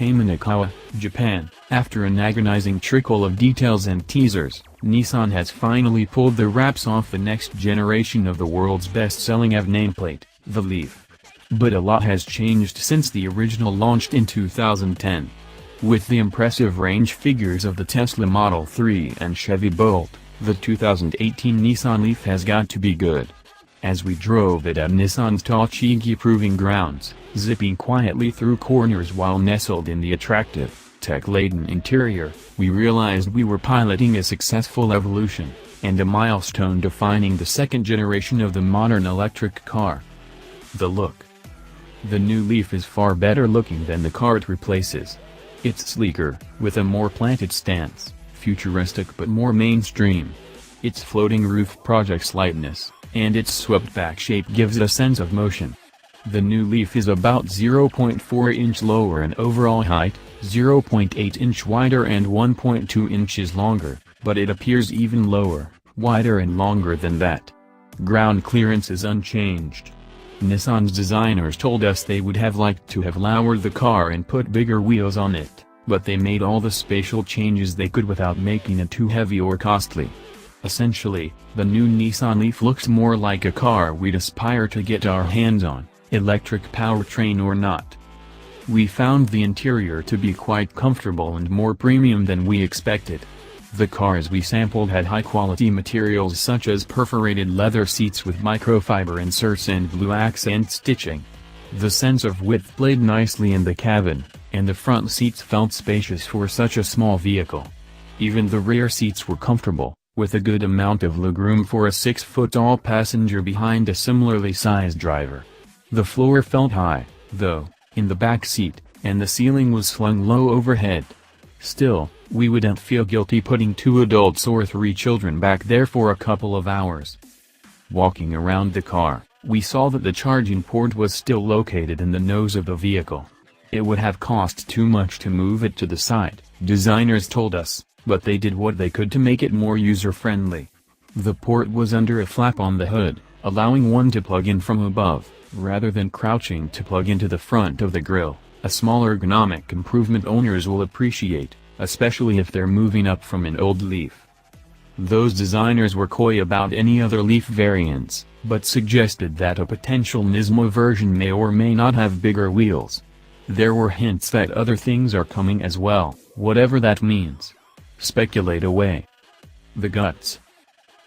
came in Okawa, Japan. After an agonizing trickle of details and teasers, Nissan has finally pulled the wraps off the next generation of the world's best-selling EV nameplate, the Leaf. But a lot has changed since the original launched in 2010. With the impressive range figures of the Tesla Model 3 and Chevy Bolt, the 2018 Nissan Leaf has got to be good. As we drove it at Nissan's Tochigi proving grounds, zipping quietly through corners while nestled in the attractive, tech-laden interior, we realized we were piloting a successful evolution, and a milestone defining the second generation of the modern electric car. The look. The new Leaf is far better looking than the car it replaces. It's sleeker, with a more planted stance, futuristic but more mainstream. Its floating roof projects lightness, and its swept-back shape gives it a sense of motion. The new Leaf is about 0.4 inch lower in overall height, 0.8 inch wider and 1.2 inches longer, but it appears even lower, wider and longer than that. Ground clearance is unchanged. Nissan's designers told us they would have liked to have lowered the car and put bigger wheels on it, but they made all the spatial changes they could without making it too heavy or costly. Essentially, the new Nissan Leaf looks more like a car we'd aspire to get our hands on, electric powertrain or not. We found the interior to be quite comfortable and more premium than we expected. The cars we sampled had high-quality materials such as perforated leather seats with microfiber inserts and blue accent stitching. The sense of width played nicely in the cabin, and the front seats felt spacious for such a small vehicle. Even the rear seats were comfortable, with a good amount of legroom for a 6-foot-tall passenger behind a similarly sized driver. The floor felt high, though, in the back seat, and the ceiling was slung low overhead. Still, we wouldn't feel guilty putting 2 adults or 3 children back there for a couple of hours. Walking around the car, we saw that the charging port was still located in the nose of the vehicle. It would have cost too much to move it to the side, designers told us, but they did what they could to make it more user-friendly. The port was under a flap on the hood, allowing one to plug in from above, rather than crouching to plug into the front of the grille, a small ergonomic improvement owners will appreciate, especially if they're moving up from an old Leaf. Those designers were coy about any other Leaf variants, but suggested that a potential Nismo version may or may not have bigger wheels. There were hints that other things are coming as well, whatever that means. Speculate away. The guts.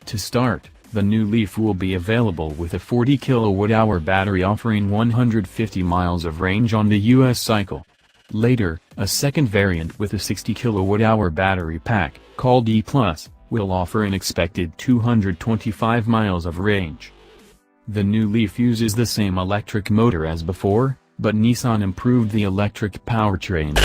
To start, the new Leaf will be available with a 40 kWh battery offering 150 miles of range on the US cycle. Later, a second variant with a 60 kWh battery pack, called E+, will offer an expected 225 miles of range. The new Leaf uses the same electric motor as before, but Nissan improved the electric powertrain.